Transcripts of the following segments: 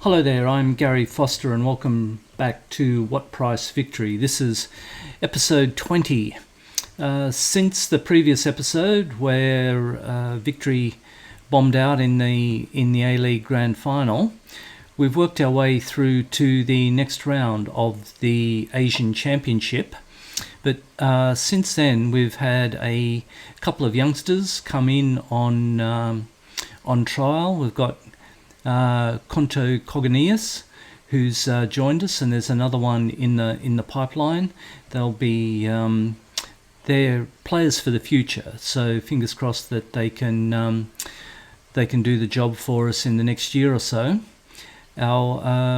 Hello there, I'm Garry Foster and welcome back to What Price Victory. This is episode 20. Since the previous episode where Victory bombed out in the A-League Grand Final, we've worked our way through to the next round of the Asian Championship. But since then we've had a couple of youngsters come in on trial. We've got contend who's joined us, and there's another one in the pipeline. They'll be they're players for the future, so fingers crossed that they can do the job for us in the next year or so. Our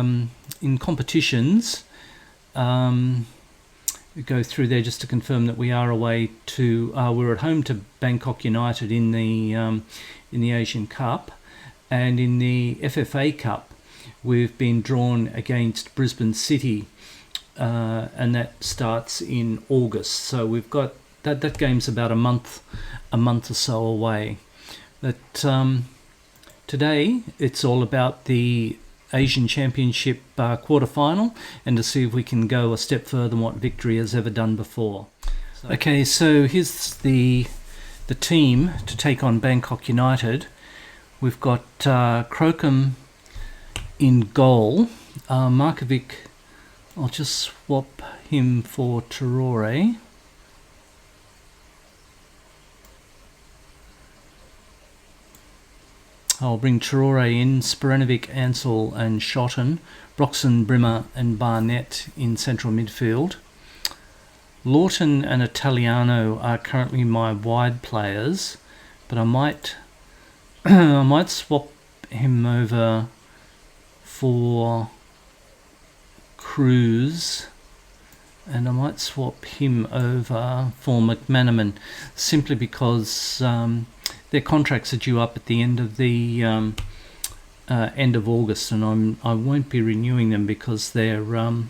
in competitions, we go through there just to confirm that we are away to we're at home to Bangkok United in the Asian Cup. And in the FFA Cup, we've been drawn against Brisbane City, and that starts in August. So we've got that game's about a month or so away. But today it's all about the Asian Championship quarter-final, and to see if we can go a step further than what Victory has ever done before. Okay, so here's the team to take on Bangkok United. We've got Crocombe in goal. Markovic, I'll just swap him for Traore. I'll bring Traore in, Sporanovic, Ansell and Shotton, Broxton, Brimmer and Barnett in central midfield. Lawton and Italiano are currently my wide players, but I might swap him over for Cruz, and I might swap him over for McManaman, simply because their contracts are due up at the end of the end of August, and I won't be renewing them because they'll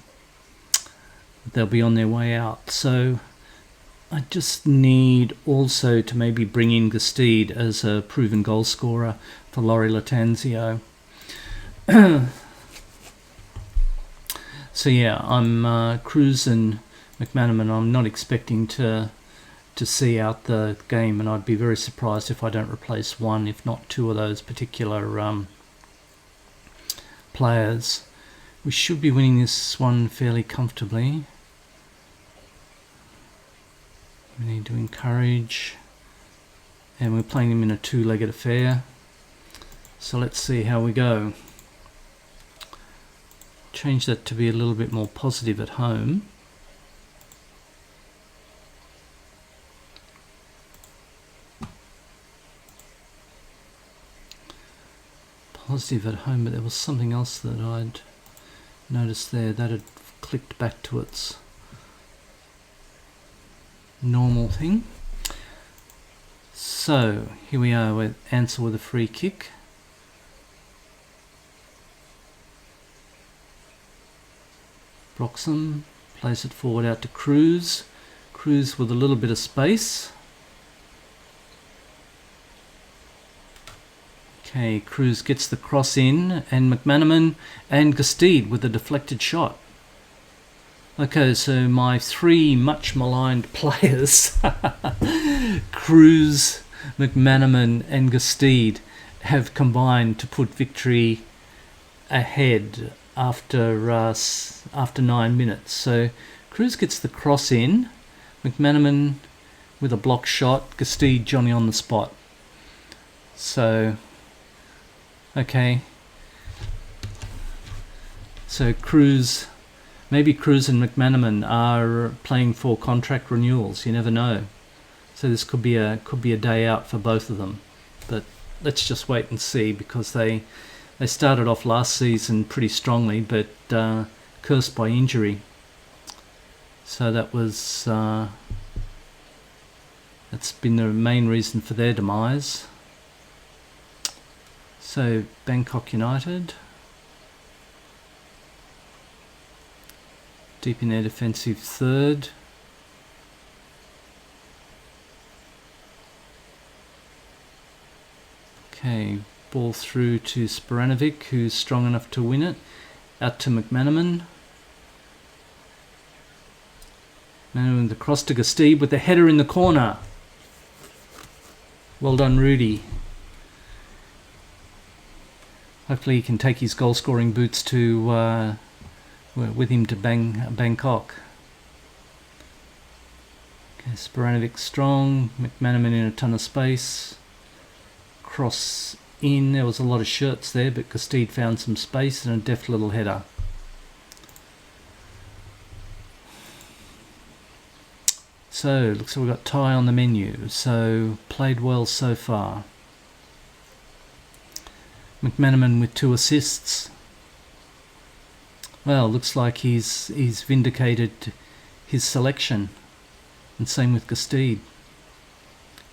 be on their way out. So I just need also to maybe bring in Gestede as a proven goal scorer for Laurie Latanzio. So yeah, I'm Cruz and McManaman. I'm not expecting to see out the game, and I'd be very surprised if I don't replace one, if not two of those particular players. We should be winning this one fairly comfortably. We need to encourage, and we're playing them in a two-legged affair. So let's see how we go. Change that to be a little bit more positive at home. Positive at home, but there was something else that I'd noticed there that had clicked back to its normal thing. So here we are with Ansell with a free kick. Broxham plays it forward out to Cruz. Cruz with a little bit of space. Okay, Cruz gets the cross in, and McManaman and Gestede with a deflected shot. Okay, so my three much maligned players, Cruz, McManaman and Gestede, have combined to put Victory ahead after 9 minutes. So Cruz gets the cross in, McManaman with a block shot, Gestede Johnny on the spot. So, okay. So maybe Cruz and McManaman are playing for contract renewals. You never know. So this could be a day out for both of them. But let's just wait and see, because they started off last season pretty strongly, but cursed by injury. So that's been the main reason for their demise. So Bangkok United, deep in their defensive third. Okay, Ball through to Sporanovic, who's strong enough to win it. Out to McManaman. And across to Gustave with the header in the corner. Well done, Rudy. Hopefully he can take his goal-scoring boots to with him to Bangkok. Okay, Sporanovic strong. McManaman in a ton of space. Cross in. There was a lot of shirts there, but Gustave found some space and a deft little header. So, looks like we've got tie on the menu. So, played well so far. McManaman with 2 assists. Well, looks like he's vindicated his selection. And same with Gustave.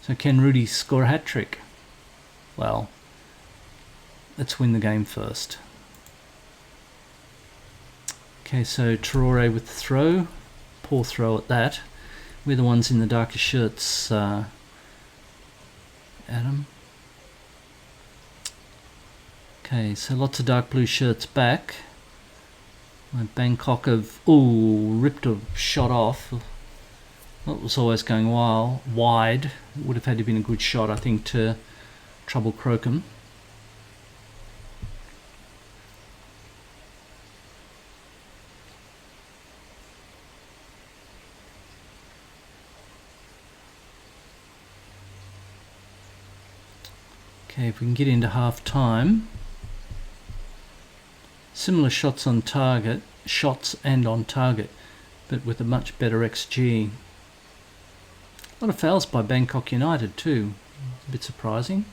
So can Rudy score a hat-trick? Well, let's win the game first. Okay, so Traore with the throw. Poor throw at that. We're the ones in the darker shirts, Adam. Okay, so lots of dark blue shirts back. Bangkok have, ripped a shot off. That was always going wide. It would have had to have been a good shot, I think, to trouble Crocombe. Okay, if we can get into half time. Similar shots and on target, but with a much better XG. A lot of fouls by Bangkok United too. A bit surprising.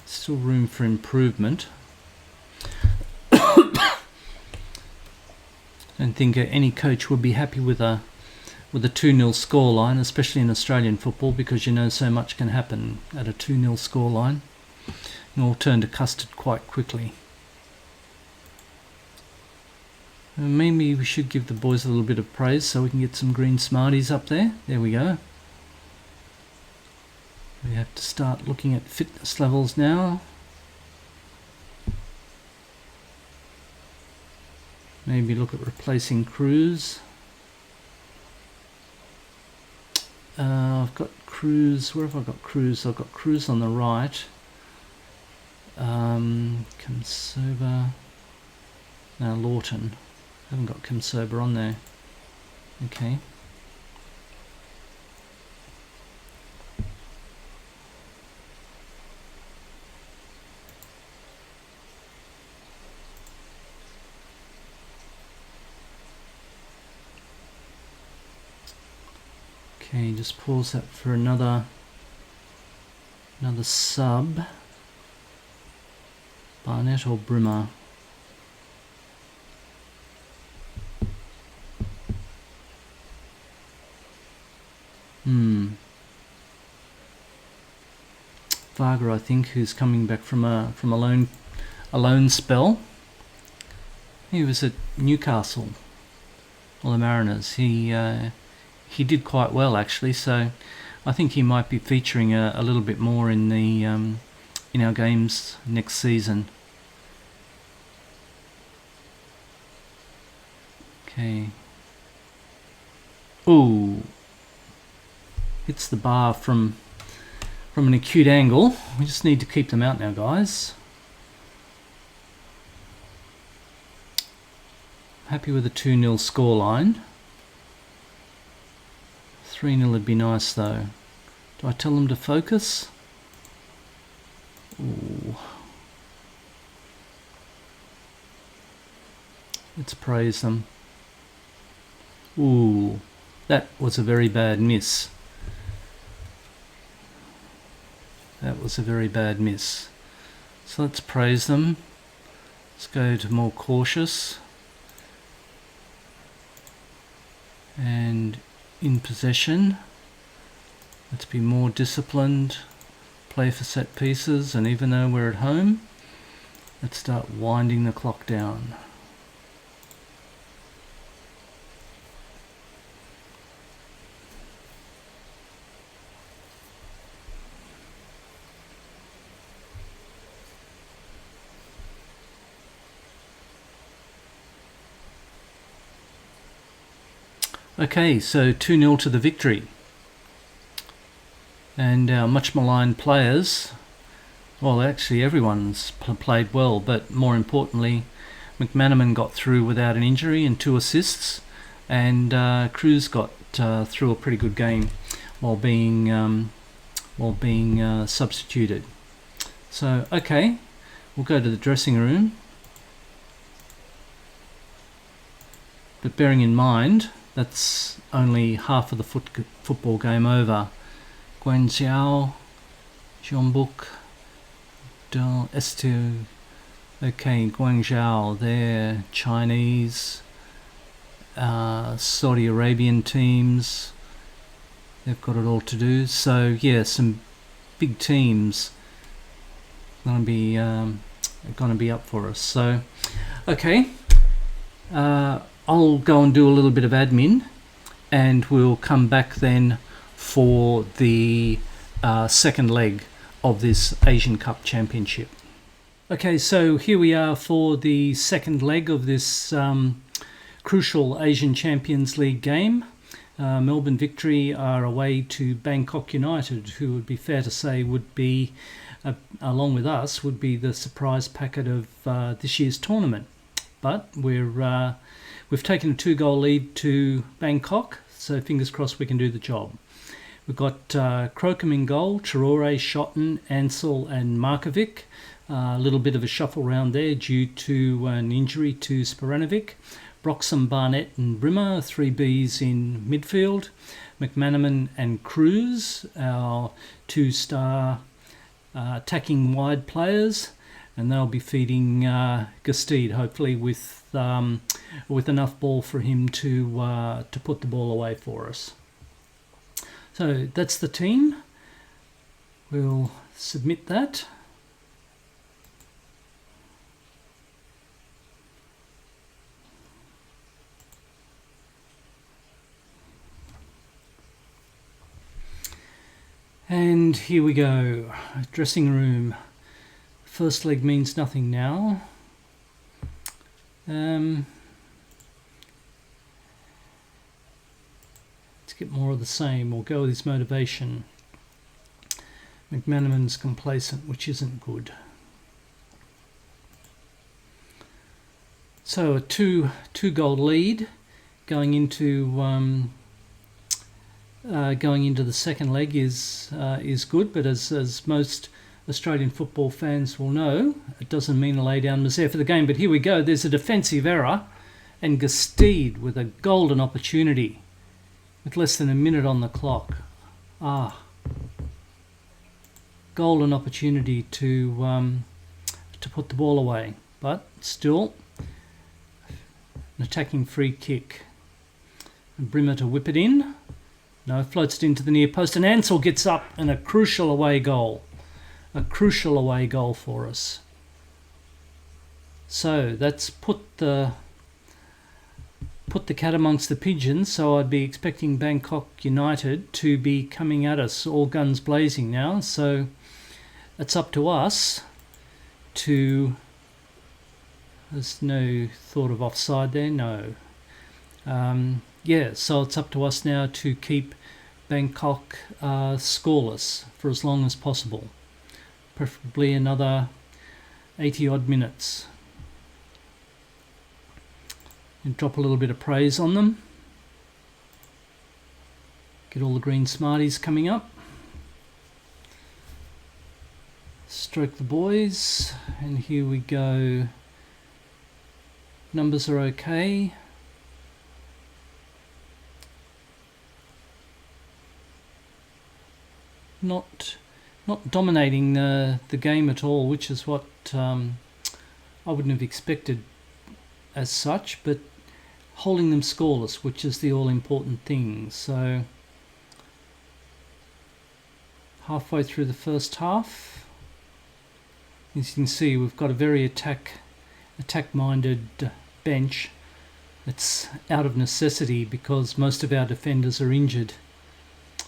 Still room for improvement. I don't think any coach would be happy with a 2-0 scoreline, especially in Australian football, because you know so much can happen at a 2-0 scoreline. It all turn to custard quite quickly. Maybe we should give the boys a little bit of praise so we can get some green smarties up there. There we go. We have to start looking at fitness levels now. Maybe look at replacing Cruz. I've got Cruz. Where have I got Cruz? I've got Cruz on the right. Kimsoba. No, Lawton. I haven't got Kimsoba on there. Okay. Okay, just pause that for another sub. Barnett or Brimmer? Varga, I think, who's coming back from a loan spell. He was at Newcastle, or the Mariners. He did quite well actually, so I think he might be featuring a little bit more in the in our games next season. Okay. Ooh, hits the bar from an acute angle. We just need to keep them out now, guys. Happy with a 2-0 scoreline. 3-0 would be nice though. Do I tell them to focus? Ooh. Let's praise them. Ooh, that was a very bad miss. That was a very bad miss. So let's praise them. Let's go to more cautious. And in possession. Let's be more disciplined. Play for set pieces, and even though we're at home, let's start winding the clock down. Okay, so 2-0 to the Victory. And our much maligned players, well, actually everyone's played well, but more importantly, McManaman got through without an injury and 2 assists, and Cruz got through a pretty good game while being substituted. So, okay, we'll go to the dressing room. But bearing in mind, that's only half of the football game over. Guangzhou, Jeonbuk, S2. Okay, Guangzhou, they're Chinese, Saudi Arabian teams. They've got it all to do. So yeah, some big teams going to be up for us. So okay, I'll go and do a little bit of admin, and we'll come back then for the second leg of this Asian Cup Championship. Okay, so here we are for the second leg of this crucial Asian Champions League game. Melbourne Victory are away to Bangkok United, who would be fair to say would be, along with us, would be the surprise packet of this year's tournament. But we've taken a 2-goal lead to Bangkok, so fingers crossed we can do the job. We've got Crocombe in goal, Traore, Shotton, Ansell and Markovic. A little bit of a shuffle round there due to an injury to Sporanovic. Broxham, Barnett and Brimmer, 3 Bs in midfield. McManaman and Cruz, our 2-star attacking wide players. And they'll be feeding Gastide, hopefully, with enough ball for him to put the ball away for us. So that's the team. We'll submit that. And here we go. Dressing room. First leg means nothing now. Let's get more of the same. We'll go with his motivation. McManaman's complacent, which isn't good. So a two-goal lead going into the second leg is good, but as most Australian football fans will know, it doesn't mean a lay down misere for the game. But here we go. There's a defensive error, and Gastide with a golden opportunity with less than a minute on the clock. Golden opportunity to put the ball away, but still an attacking free kick. And Brimmer to whip it in. No, floats it into the near post, and Ansell gets up, and a crucial away goal. A crucial away goal for us. So that's put the cat amongst the pigeons. So I'd be expecting Bangkok United to be coming at us all guns blazing now. So it's up to us to... There's no thought of offside there, no. So it's up to us now to keep Bangkok scoreless for as long as possible. Preferably another 80-odd minutes. And drop a little bit of praise on them. Get all the green smarties coming up. Stroke the boys. And here we go. Numbers are okay. Not dominating the game at all, which is what I wouldn't have expected as such, but holding them scoreless, which is the all-important thing. So halfway through the first half, as you can see, we've got a very attack-minded bench. It's out of necessity because most of our defenders are injured.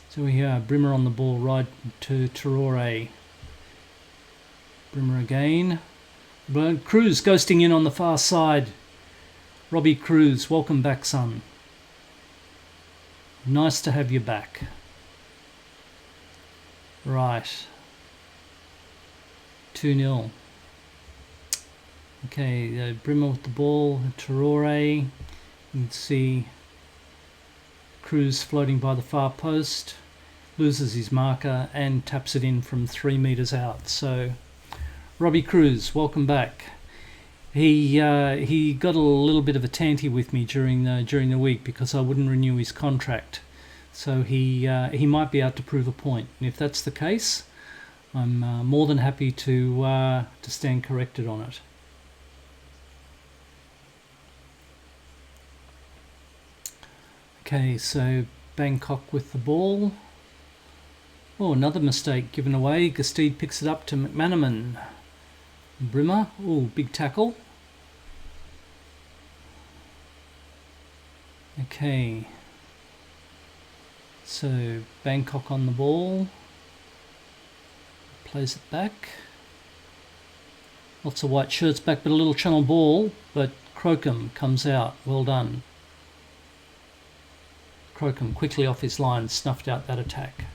So we have Brimmer on the ball, right to Traore. Brimmer again. Cruz ghosting in on the far side. Robbie Cruz, welcome back, son. Nice to have you back. Right. 2-0. Okay, Brimmer with the ball. Traore. You can see Cruz floating by the far post. Loses his marker and taps it in from 3 metres out. So, Robbie Cruz, welcome back. He got a little bit of a tanty with me during the week because I wouldn't renew his contract. So he might be out to prove a point. And if that's the case, I'm more than happy to stand corrected on it. Okay, so Bangkok with the ball. Oh, another mistake given away. Gastede picks it up to McManaman. Brimmer. Oh, big tackle. Okay. So Bangkok on the ball. Plays it back. Lots of white shirts back, but a little channel ball. But Crocombe comes out. Well done. Crocombe quickly off his line, snuffed out that attack.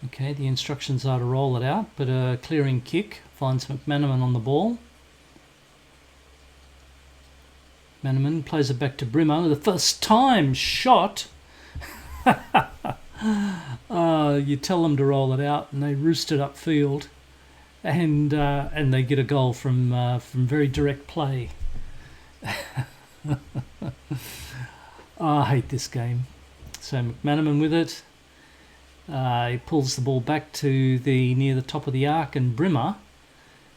Okay, the instructions are to roll it out, but a clearing kick finds McManaman on the ball. McManaman plays it back to Brimmer. The first time shot. You tell them to roll it out, and they roost it upfield, and they get a goal from very direct play. I hate this game. So McManaman with it. He pulls the ball back to near the top of the arc, and Brimmer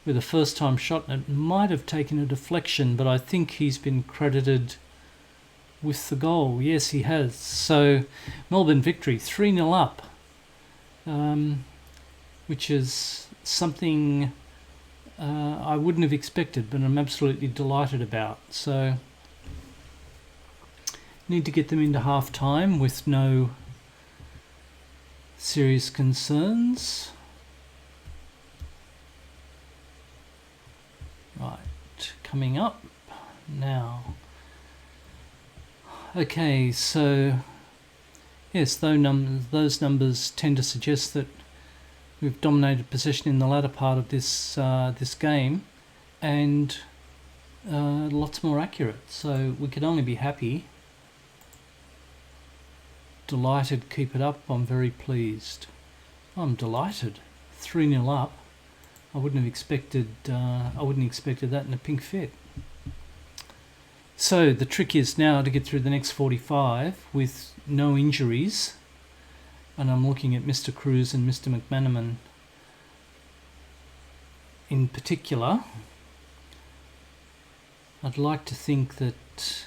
with a first time shot, and it might have taken a deflection, but I think he's been credited with the goal. Yes, he has. So Melbourne victory, 3-0 up, which is something I wouldn't have expected, but I'm absolutely delighted about. So need to get them into half time with no serious concerns. Right, coming up now. Okay, so yes, those numbers tend to suggest that we've dominated possession in the latter part of this game, and lots more accurate. So we could only be happy. Delighted, keep it up. I'm very pleased. I'm delighted. 3-0 up. I wouldn't have expected that in a pink fit. So the trick is now to get through the next 45 with no injuries, and I'm looking at Mr. Cruz and Mr. McManaman in particular. I'd like to think that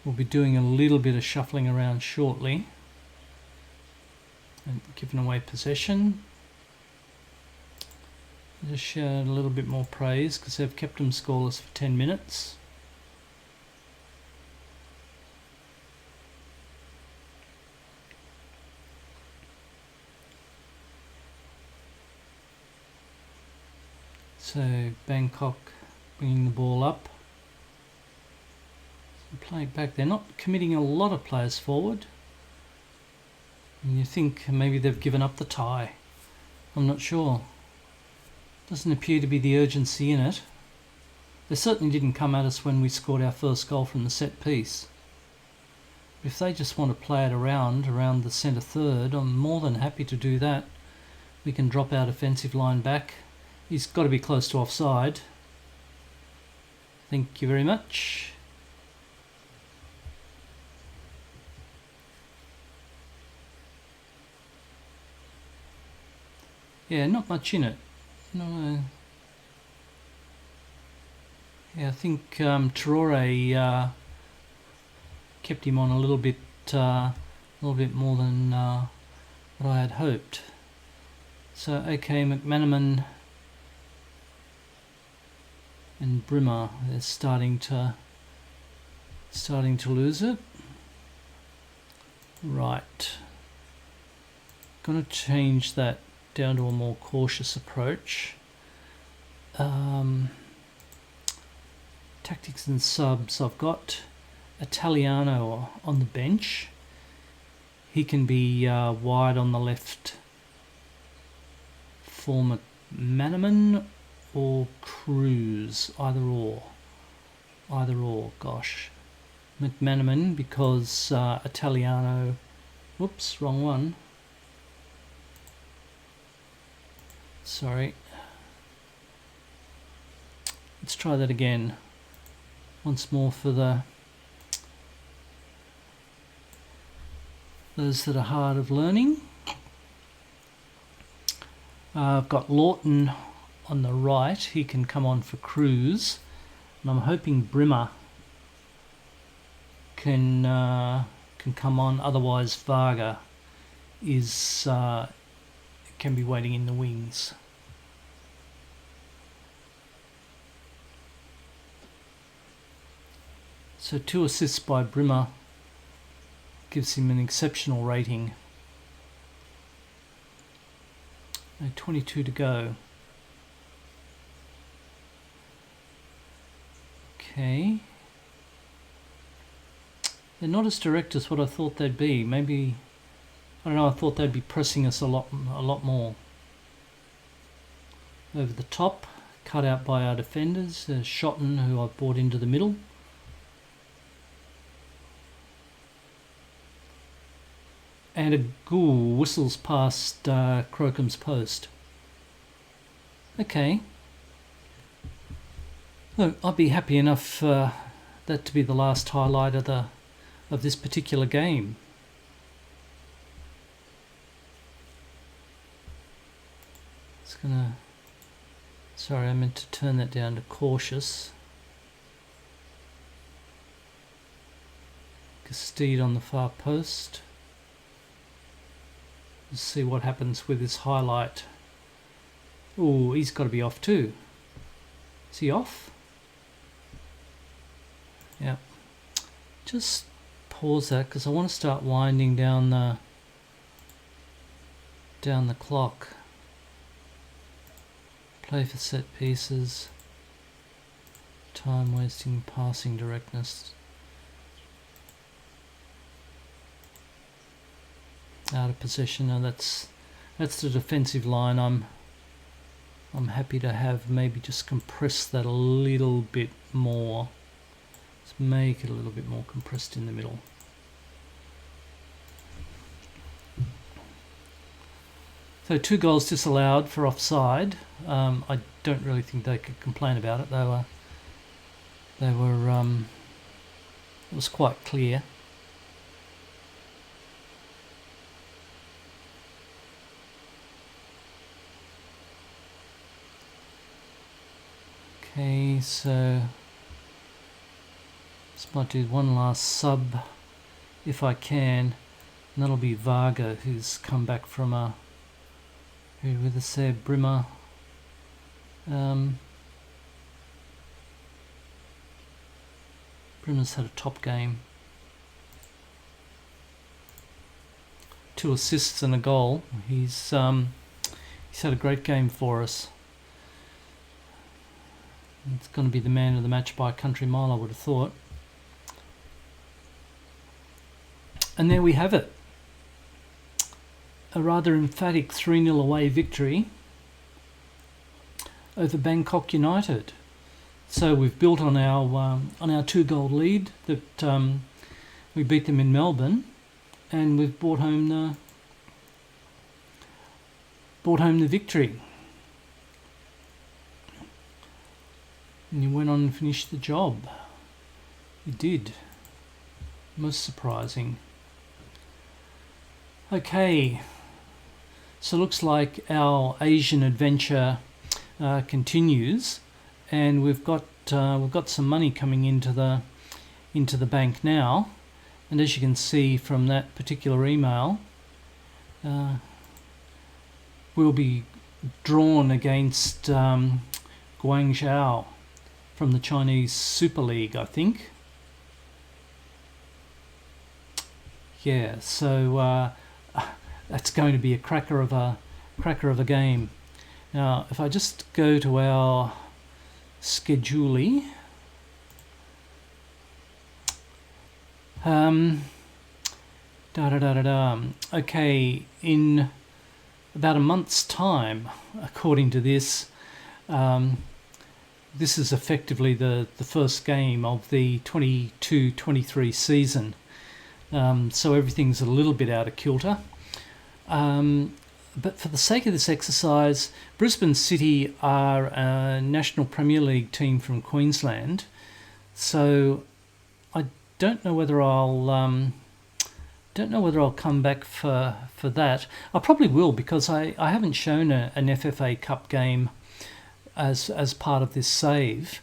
we'll be doing a little bit of shuffling around shortly and giving away possession. Just share a little bit more praise because they've kept them scoreless for 10 minutes. So Bangkok bringing the ball up. Play it back. They're not committing a lot of players forward. And you think maybe they've given up the tie. I'm not sure. Doesn't appear to be the urgency in it. They certainly didn't come at us when we scored our first goal from the set piece. If they just want to play it around the centre third, I'm more than happy to do that. We can drop our defensive line back. He's got to be close to offside. Thank you very much. Yeah, not much in it. No. Yeah, I think Traore kept him on a little bit more than what I had hoped. So okay, McManaman and Brimmer, they're starting to lose it. Right. Gonna change that down to a more cautious approach. Tactics and subs, I've got Italiano on the bench. He can be wide on the left for McManaman or Cruz, either or. Gosh, McManaman, because Italiano. Whoops, wrong one. Sorry. Let's try that again. Once more for those that are hard of learning. I've got Lawton on the right. He can come on for Cruz, and I'm hoping Brimmer can come on. Otherwise, Varga can be waiting in the wings. So 2 assists by Brimmer gives him an exceptional rating. 22 to go. Okay. They're not as direct as what I thought they'd be. Maybe, I don't know, I thought they'd be pressing us a lot more. Over the top, cut out by our defenders. Shotton, who I've brought into the middle. And a ghoul whistles past Crocom's post. Okay. Look, I'd be happy enough that to be the last highlight of this particular game. It's gonna. Sorry, I meant to turn that down to cautious. Castide on the far post. Let's see what happens with this highlight. Oh, he's got to be off too. Is he off? Yeah. Just pause that because I want to start winding down the clock. Play for set pieces. Time wasting, passing directness. Out of possession. Now that's the defensive line. I'm happy to have maybe just compress that a little bit more. Let's make it a little bit more compressed in the middle. So 2 goals disallowed for offside. I don't really think they could complain about it. They were it was quite clear. Okay, so just might do one last sub if I can, and that'll be Varga, who's come back from who with us there, Brimmer. Brimmer's had a top game. 2 assists and a goal. He's had a great game for us. It's going to be the man of the match by a country mile, I would have thought. And there we have it. A rather emphatic 3-0 away victory over Bangkok United. So we've built on our 2-goal lead that we beat them in Melbourne, and we've brought home the victory. And you went on and finished the job. You did. Most surprising. Okay. So it looks like our Asian adventure continues, and we've got some money coming into the bank now. And as you can see from that particular email, we'll be drawn against Guangzhou from the Chinese Super League, I think. Yeah, so that's going to be a cracker of a game. Now, if I just go to our schedule, Okay, in about a month's time, according to this, this is effectively the first game of the 22-23 season. So everything's a little bit out of kilter. But for the sake of this exercise, Brisbane City are a National Premier League team from Queensland. So I don't know whether I'll come back for that. I probably will, because I haven't shown an FFA Cup game as part of this save,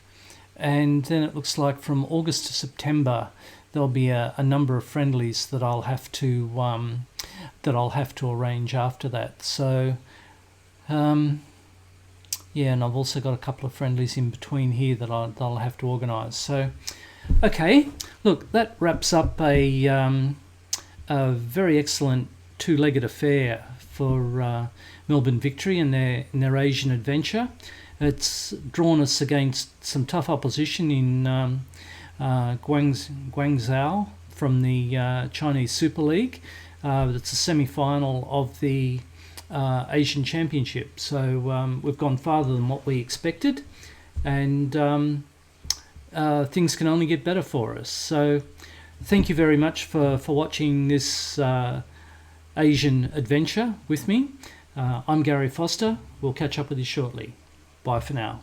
and then it looks like from August to September there'll be a number of friendlies that I'll have to arrange after that. So and I've also got a couple of friendlies in between here that I'll have to organise. So okay, look, that wraps up a very excellent two-legged affair for Melbourne Victory and their Asian adventure. It's drawn us against some tough opposition in Guangzhou from the Chinese Super League. It's a semi-final of the Asian Championship. So we've gone farther than what we expected, and things can only get better for us. So thank you very much for watching this Asian adventure with me. I'm Garry Foster. We'll catch up with you shortly. Bye for now.